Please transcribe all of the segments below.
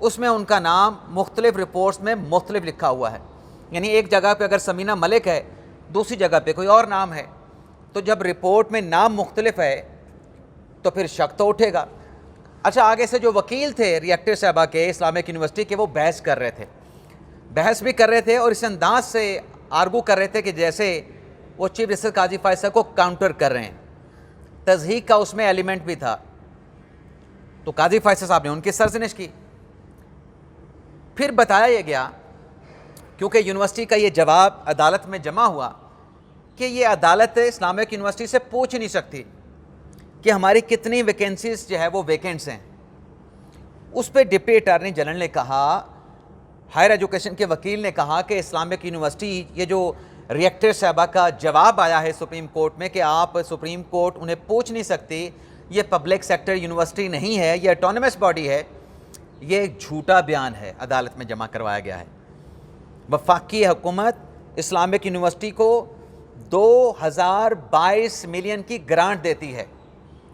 اس میں ان کا نام مختلف رپورٹس میں مختلف لکھا ہوا ہے. یعنی ایک جگہ پہ اگر سمینہ ملک ہے، دوسری جگہ پہ کوئی اور نام ہے، تو جب رپورٹ میں نام مختلف ہے تو پھر شک تو اٹھے گا. اچھا، آگے سے جو وکیل تھے ریئیکٹر صاحبہ کے اسلامک یونیورسٹی کے، وہ بحث کر رہے تھے اور اس انداز سے آرگو کر رہے تھے کہ جیسے وہ چیف جسٹس قاضی فائز صاحب کو کاؤنٹر کر رہے ہیں. تضحیق کا اس میں ایلیمنٹ بھی تھا. تو قاضی فائز صاحب نے ان کی سرزنش کی. پھر بتایا یہ گیا، کیونکہ یونیورسٹی کا یہ جواب عدالت میں جمع ہوا، کہ یہ عدالت اسلامک یونیورسٹی سے پوچھ نہیں سکتی کہ ہماری کتنی ویکینسیز جو ہے وہ ویکینٹس ہیں. اس پہ ڈپٹی اٹارنی جنرل نے کہا، ہائر ایجوکیشن کے وکیل نے کہا کہ اسلامک یونیورسٹی، یہ جو ریئیکٹر صاحبہ کا جواب آیا ہے سپریم کورٹ میں کہ آپ سپریم کورٹ انہیں پوچھ نہیں سکتی، یہ پبلک سیکٹر یونیورسٹی نہیں ہے، یہ اٹونومس باڈی ہے، یہ ایک جھوٹا بیان ہے، عدالت میں جمع کروایا گیا ہے. وفاقی حکومت اسلامک یونیورسٹی کو 2022 ملین کی گرانٹ دیتی ہے،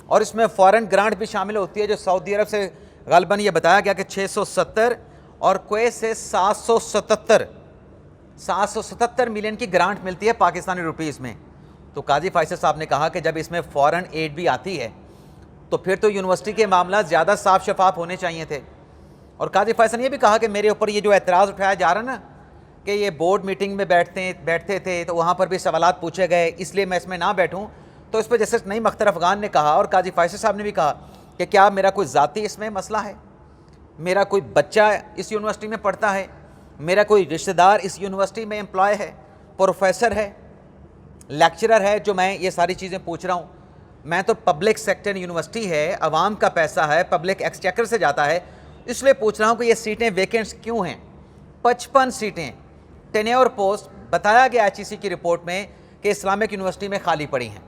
اور اس میں فورن گرانٹ بھی شامل ہوتی ہے، جو سعودی عرب سے غالباً یہ بتایا گیا کہ 670 اور کویت سے 777 ملین کی گرانٹ ملتی ہے پاکستانی روپیز میں. تو قاضی فائصل صاحب نے کہا کہ جب اس میں فورن ایڈ بھی آتی ہے تو پھر تو یونیورسٹی کے معاملات زیادہ صاف شفاف ہونے چاہیے تھے. اور قاضی فائصل نے یہ بھی کہا کہ میرے اوپر یہ جو اعتراض اٹھایا جا رہا نا کہ یہ بورڈ میٹنگ میں بیٹھتے تھے تو وہاں پر بھی سوالات پوچھے گئے، اس لیے میں اس میں نہ بیٹھوں، تو اس پہ جسٹس نعیم اختر افغان نے کہا اور قاضی فائصل صاحب نے بھی کہا کہ کیا میرا کوئی ذاتی اس میں مسئلہ ہے؟ میرا کوئی بچہ اس یونیورسٹی میں پڑھتا ہے، میرا کوئی رشتہ دار اس یونیورسٹی میں امپلائے ہے، پروفیسر ہے، لیکچرر ہے، جو میں یہ ساری چیزیں پوچھ رہا ہوں؟ میں تو پبلک سیکٹر یونیورسٹی ہے، عوام کا پیسہ ہے، پبلک ایکسچیکر سے جاتا ہے، اس لیے پوچھ رہا ہوں کہ یہ سیٹیں ویکینٹس کیوں ہیں؟ 55 سیٹیں ٹینیور پوسٹ بتایا گیا ایچ ای سی کی رپورٹ میں کہ اسلامک یونیورسٹی میں خالی پڑی ہیں.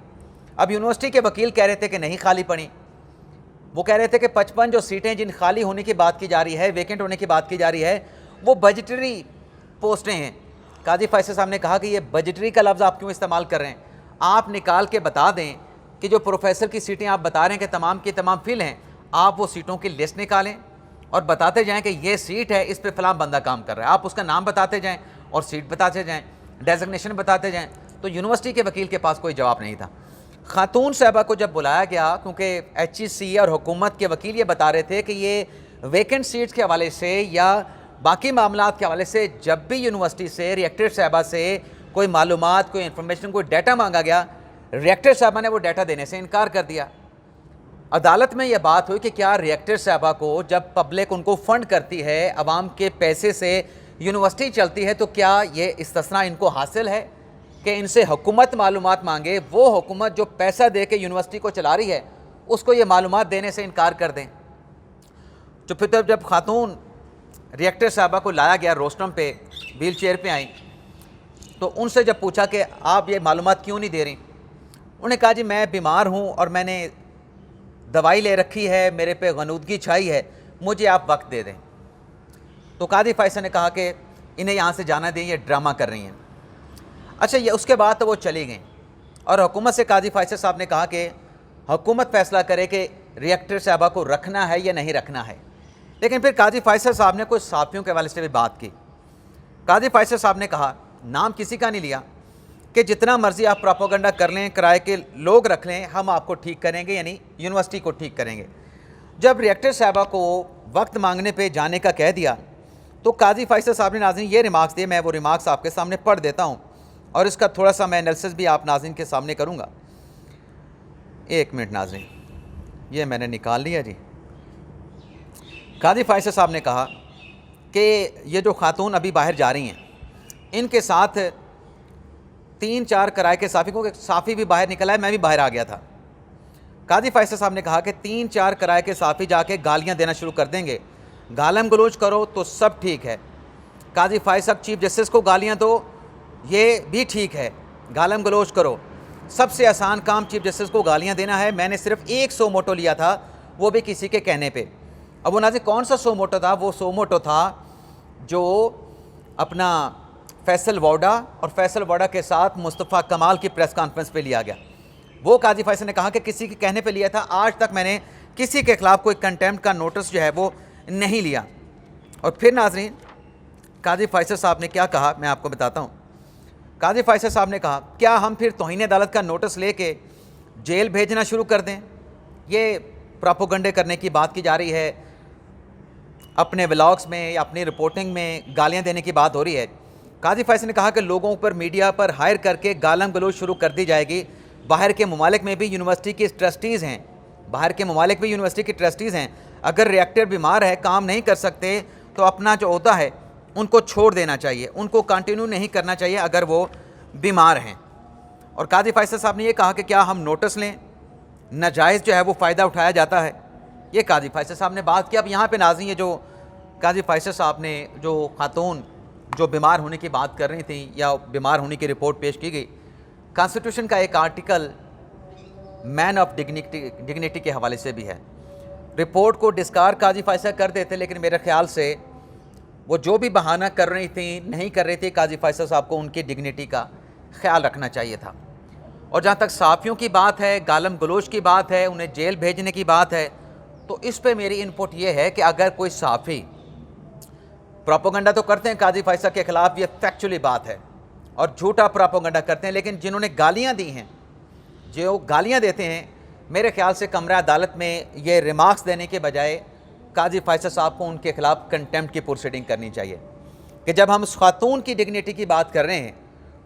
اب یونیورسٹی کے وکیل کہہ رہے تھے کہ نہیں خالی پڑی. وہ کہہ رہے تھے کہ 55 جو سیٹیں جن خالی ہونے کی بات کی جا رہی ہے، ویکینٹ ہونے کی بات کی جا رہی ہے، وہ بجٹری پوسٹیں ہیں. قاضی فائصل صاحب نے کہا کہ یہ بجٹری کا لفظ آپ کیوں استعمال کر رہے ہیں؟ آپ نکال کے بتا دیں کہ جو پروفیسر کی سیٹیں آپ بتا رہے ہیں کہ تمام کی تمام فل ہیں، آپ وہ سیٹوں کی لسٹ نکالیں اور بتاتے جائیں کہ یہ سیٹ ہے، اس پہ فلاں بندہ کام کر رہا ہے. آپ اس کا نام بتاتے جائیں اور سیٹ بتاتے جائیں، ڈیزگنیشن بتاتے جائیں. تو یونیورسٹی کے وکیل کے پاس کوئی جواب نہیں تھا. خاتون صاحبہ کو جب بلایا گیا، کیونکہ ایچ ای سی اور حکومت کے وکیل یہ بتا رہے تھے کہ یہ ویکنٹ سیٹس کے حوالے سے یا باقی معاملات کے حوالے سے جب بھی یونیورسٹی سے ریئیکٹر صاحبہ سے کوئی معلومات، کوئی انفارمیشن، کوئی ڈیٹا مانگا گیا، ریئیکٹر صاحبہ نے وہ ڈیٹا دینے سے انکار کر دیا. عدالت میں یہ بات ہوئی کہ کیا ریئیکٹر صاحبہ کو جب پبلک ان کو فنڈ کرتی ہے، عوام کے پیسے سے یونیورسٹی چلتی ہے، تو کیا یہ استثناء ان کو حاصل ہے کہ ان سے حکومت معلومات مانگے، وہ حکومت جو پیسہ دے کے یونیورسٹی کو چلا رہی ہے اس کو یہ معلومات دینے سے انکار کر دیں. تو پھر جب خاتون ریئیکٹر صاحبہ کو لایا گیا روسٹرم پہ، ویل چیئر پہ آئیں، تو ان سے جب پوچھا کہ آپ یہ معلومات کیوں نہیں دے رہی، انہوں نے کہا جی میں بیمار ہوں اور میں نے دوائی لے رکھی ہے، میرے پہ غنودگی چھائی ہے، مجھے آپ وقت دے دیں. تو قاضی فائصل نے کہا کہ انہیں یہاں سے جانا دیں، یہ ڈرامہ کر رہی ہیں. اچھا، یہ اس کے بعد تو وہ چلی گئیں اور حکومت سے قاضی فائصل صاحب نے کہا کہ حکومت فیصلہ کرے کہ ریئیکٹر صاحبہ کو رکھنا ہے یا نہیں رکھنا ہے. لیکن پھر قاضی فائصل صاحب نے کچھ صحافیوں کے حوالے سے بھی بات کی. قاضی فائصل صاحب نے کہا، نام کسی کا نہیں لیا، کہ جتنا مرضی آپ پراپوگنڈا کر لیں، کرائے کے لوگ رکھ لیں، ہم آپ کو ٹھیک کریں گے، یعنی یونیورسٹی کو ٹھیک کریں گے. جب ریئیکٹر صاحبہ کو وقت مانگنے پہ جانے کا کہہ دیا تو قاضی فائصل صاحب نے ناظرین یہ ریمارکس دیے، میں وہ ریمارکس آپ کے سامنے پڑھ دیتا ہوں اور اس کا تھوڑا سا میں انالیسس بھی آپ ناظرین کے سامنے کروں گا. ایک منٹ ناظرین، یہ میں نے نکال لیا جی. قاضی فائصل صاحب نے کہا کہ یہ جو خاتون ابھی باہر جا رہی ہیں، ان کے ساتھ 3-4 کرائے کے صافی، کو صافی بھی باہر نکلا ہے، میں بھی باہر آ گیا تھا. قاضی فائصل صاحب نے کہا کہ 3-4 کرائے کے صافی جا کے گالیاں دینا شروع کر دیں گے، گالم گلوچ کرو تو سب ٹھیک ہے. قاضی فائصل صاحب چیف جسٹس کو گالیاں دو، یہ بھی ٹھیک ہے، گالم گلوچ کرو. سب سے آسان کام چیف جسٹس کو گالیاں دینا ہے. میں نے صرف ایک سو موٹو لیا تھا، وہ بھی کسی کے کہنے پہ. اب وہ ناظرین کون سا سو موٹو تھا؟ وہ سو موٹو تھا جو اپنا فیصل ووڈا اور فیصل ووڈا کے ساتھ مصطفیٰ کمال کی پریس کانفرنس پہ لیا گیا. وہ قاضی فائصل نے کہا کہ کسی کے کہنے پہ لیا تھا. آج تک میں نے کسی کے خلاف کوئی کنٹیمپٹ کا نوٹس جو ہے وہ نہیں لیا. اور پھر ناظرین قاضی فیصل صاحب نے کیا کہا میں آپ کو بتاتا ہوں. قاضی فیصل صاحب نے کہا کیا ہم پھر توہین عدالت کا نوٹس لے کے جیل بھیجنا شروع کر دیں؟ یہ پراپوگنڈے کرنے کی بات کی جا رہی ہے, اپنے ولاگس میں یا اپنی رپورٹنگ میں گالیاں دینے کی بات ہو رہی ہے. قاضی فیصل نے کہا کہ لوگوں پر میڈیا پر ہائر کر کے گالم گلوچ شروع کر دی جائے گی. باہر کے ممالک میں بھی یونیورسٹی کے ٹرسٹیز ہیں, اگر ریکٹر بیمار ہے, کام نہیں کر سکتے, تو اپنا جو عہدہ ہے ان کو چھوڑ دینا چاہیے, ان کو کنٹینیو نہیں کرنا چاہیے اگر وہ بیمار ہیں. اور قاضی فیصل صاحب نے یہ کہا کہ کیا ہم نوٹس لیں, ناجائز جو ہے وہ فائدہ اٹھایا جاتا ہے. یہ قاضی فیصل صاحب نے بات کی. اب یہاں پہ ناظرین یہ جو قاضی فیصل صاحب نے جو خاتون جو بیمار ہونے کی بات کر رہی تھیں یا بیمار ہونے کی رپورٹ پیش کی گئی, کانسٹیٹیوشن کا ایک آرٹیکل مین آف ڈگنیٹی کے حوالے سے بھی ہے. رپورٹ کو ڈسکار قاضی فیصل کر دیتے, لیکن میرے خیال سے وہ جو بھی بہانہ کر رہی تھیں نہیں کر رہی تھی, قاضی فیصل صاحب کو ان کی ڈگنیٹی کا خیال رکھنا چاہیے تھا. اور جہاں تک صحافیوں کی بات ہے, گالم گلوچ کی بات ہے, انہیں جیل بھیجنے کی بات ہے, تو اس پہ میری انپٹ یہ ہے کہ اگر کوئی صحافی پراپوگنڈا تو کرتے ہیں قاضی فیصل کے خلاف, یہ فیکچولی بات ہے, اور جھوٹا پراپوگنڈا کرتے ہیں, لیکن جنہوں نے گالیاں دی ہیں, جو گالیاں دیتے ہیں, میرے خیال سے کمرہ عدالت میں یہ ریمارکس دینے کے بجائے قاضی فیصل صاحب کو ان کے خلاف کنٹیمپٹ کی پروسیڈنگ کرنی چاہیے کہ جب ہم اس خاتون کی ڈگنیٹی کی بات کر رہے ہیں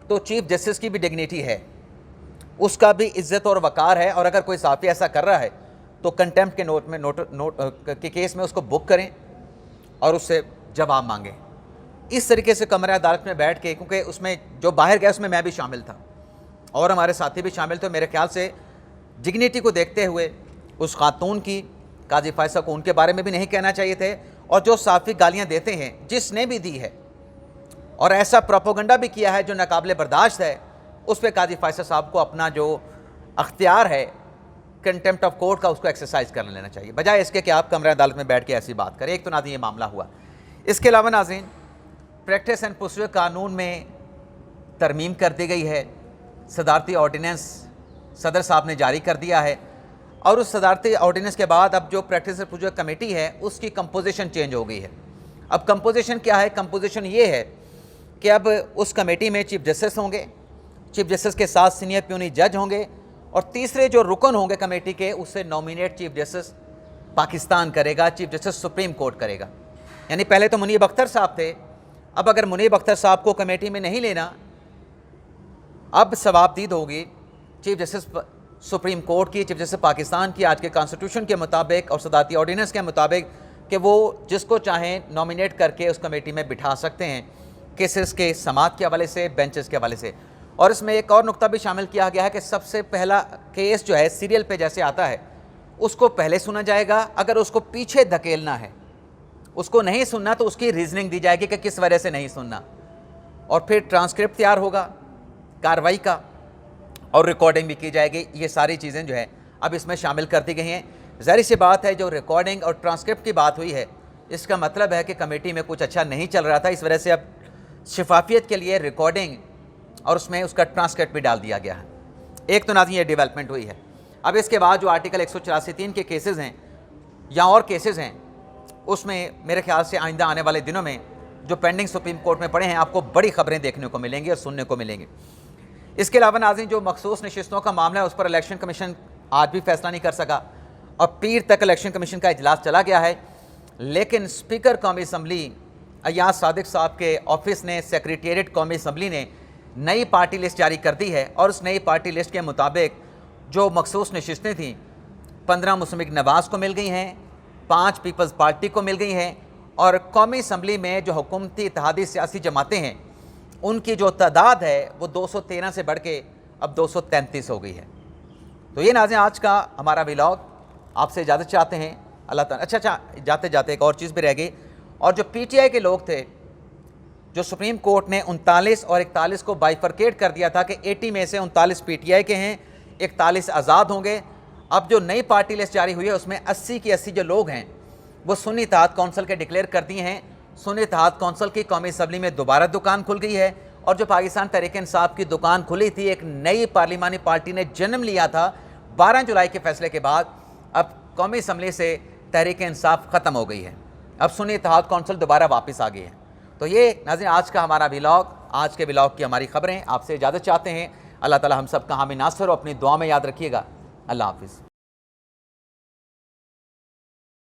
تو چیف جسٹس کی بھی ڈگنیٹی ہے, اس کا بھی عزت اور وقار ہے, اور اگر کوئی صحافی ایسا کر رہا ہے تو کنٹیمپٹ کے کیس میں اس کو بک کریں اور اس سے جواب مانگیں. اس طریقے سے کمرہ عدالت میں بیٹھ کے, کیونکہ اس میں جو باہر گیا اس میں بھی شامل تھا اور ہمارے ساتھی بھی شامل تھے, میرے خیال سے ڈگنیٹی کو دیکھتے ہوئے اس خاتون کی, قاضی فیصل کو ان کے بارے میں بھی نہیں کہنا چاہیے تھے, اور جو صحافی گالیاں دیتے ہیں جس نے بھی دی ہے اور ایسا پروپیگنڈا بھی کیا ہے جو ناقابل برداشت ہے, اس پہ قاضی فیصل صاحب کو اپنا جو اختیار ہے کنٹیمپٹ آف کورٹ کا اس کو ایکسرسائز کر لینا چاہیے, بجائے اس کے کہ آپ کمرہ عدالت میں بیٹھ کے ایسی بات کریں. ایک تو ناظرین یہ معاملہ ہوا. اس کے علاوہ ناظرین پریکٹس اینڈ پروسیجر قانون میں ترمیم کر دی گئی ہے, صدارتی آرڈیننس صدر صاحب نے جاری کر دیا ہے, اور اس صدارتی آرڈیننس کے بعد اب جو پریکٹس اینڈ پروسیجر کمیٹی ہے اس کی کمپوزیشن چینج ہو گئی ہے. اب کمپوزیشن کیا ہے؟ کمپوزیشن یہ ہے کہ اب اس کمیٹی میں چیف جسٹس ہوں گے, چیف جسٹس کے ساتھ سینئر پیونی جج ہوں گے, اور تیسرے جو رکن ہوں گے کمیٹی کے, اسے نومینیٹ چیف جسٹس پاکستان کرے گا, چیف جسٹس سپریم کورٹ کرے گا. یعنی پہلے تو منیب اختر صاحب تھے, اب اگر منیب اختر صاحب کو کمیٹی میں نہیں لینا, اب ثوابدید ہوگی چیف جسٹس سپریم کورٹ کی, چیف جسٹس پاکستان کی, آج کے کانسٹیٹیوشن کے مطابق اور صدارتی آرڈیننس کے مطابق, کہ وہ جس کو چاہیں نومینیٹ کر کے اس کمیٹی میں بٹھا سکتے ہیں کیسز کے سماعت کے حوالے سے, بینچز کے حوالے سے. اور اس میں ایک اور نقطہ بھی شامل کیا گیا ہے کہ سب سے پہلا کیس جو ہے سیریل پہ جیسے آتا ہے اس کو پہلے سنا جائے گا, اگر اس کو پیچھے دھکیلنا ہے, اس کو نہیں سننا, تو اس کی ریزننگ دی جائے گی کہ کس وجہ سے نہیں سننا, اور پھر ٹرانسکرپٹ تیار ہوگا کارروائی کا اور ریکارڈنگ بھی کی جائے گی. یہ ساری چیزیں جو ہے اب اس میں شامل کر دی گئی ہیں. ظاہر سی بات ہے جو ریکارڈنگ اور ٹرانسکرپٹ کی بات ہوئی ہے اس کا مطلب ہے کہ کمیٹی میں کچھ اچھا نہیں چل رہا تھا, اس وجہ سے اب شفافیت کے لیے ریکارڈنگ اور اس میں اس کا ٹرانسکرپٹ بھی ڈال دیا گیا ہے. ایک تو ناظرین یہ ڈیولپمنٹ ہوئی ہے. اب اس کے بعد جو آرٹیکل 184(3) کے کیسز ہیں یا اور کیسز ہیں, اس میں میرے خیال سے آئندہ آنے والے دنوں میں جو پینڈنگ سپریم کورٹ میں پڑے ہیں آپ کو بڑی خبریں دیکھنے کو ملیں گی اور سننے کو ملیں گی. اس کے علاوہ ناظرین جو مخصوص نشستوں کا معاملہ ہے اس پر الیکشن کمیشن آج بھی فیصلہ نہیں کر سکا, اور پیر تک الیکشن کمیشن کا اجلاس چلا گیا ہے, لیکن اسپیکر قومی اسمبلی ایاز صادق صاحب کے آفس نے, سیکریٹریٹ قومی اسمبلی نے نئی پارٹی لسٹ جاری کر دی ہے, اور اس نئی پارٹی لسٹ کے مطابق جو مخصوص نشستیں تھیں 15 مسلم لیگ نواز کو مل گئی ہیں, 5 پیپلز پارٹی کو مل گئی ہیں, اور قومی اسمبلی میں جو حکومتی اتحادی سیاسی جماعتیں ہیں ان کی جو تعداد ہے وہ 213 سے بڑھ کے اب 233 ہو گئی ہے. تو یہ ناظرین آج کا ہمارا ولاگ, آپ سے اجازت چاہتے ہیں اللہ تعالیٰ. اچھا جاتے جاتے ایک اور چیز بھی رہ گئی, اور جو پی ٹی آئی کے لوگ تھے جو سپریم کورٹ نے 39 اور 41 کو بائیفرکیٹ کر دیا تھا کہ 80 میں سے 39 پی ٹی آئی کے ہیں, 41 آزاد ہوں گے. اب جو نئی پارٹی لسٹ جاری ہوئی ہے اس میں 80 کی 80 جو لوگ ہیں وہ سنی اتحاد کونسل کے ڈکلیئر کر دیے ہیں. سنی اتحاد کونسل کی قومی اسمبلی میں دوبارہ دکان کھل گئی ہے, اور جو پاکستان تحریک انصاف کی دکان کھلی تھی, ایک نئی پارلیمانی پارٹی نے جنم لیا تھا 12 جولائی کے فیصلے کے بعد, اب قومی اسمبلی سے تحریک انصاف ختم ہو گئی ہے. اب سنی اتحاد کونسل دوبارہ واپس آ گئے ہیں. تو یہ ناظرین آج کا ہمارا ولاگ، آج کے ولاگ کی ہماری خبریں. آپ سے اجازت چاہتے ہیں. اللہ تعالی ہم سب کا حامی ناصر ہو. اپنی دعا میں یاد رکھیے گا. اللہ حافظ.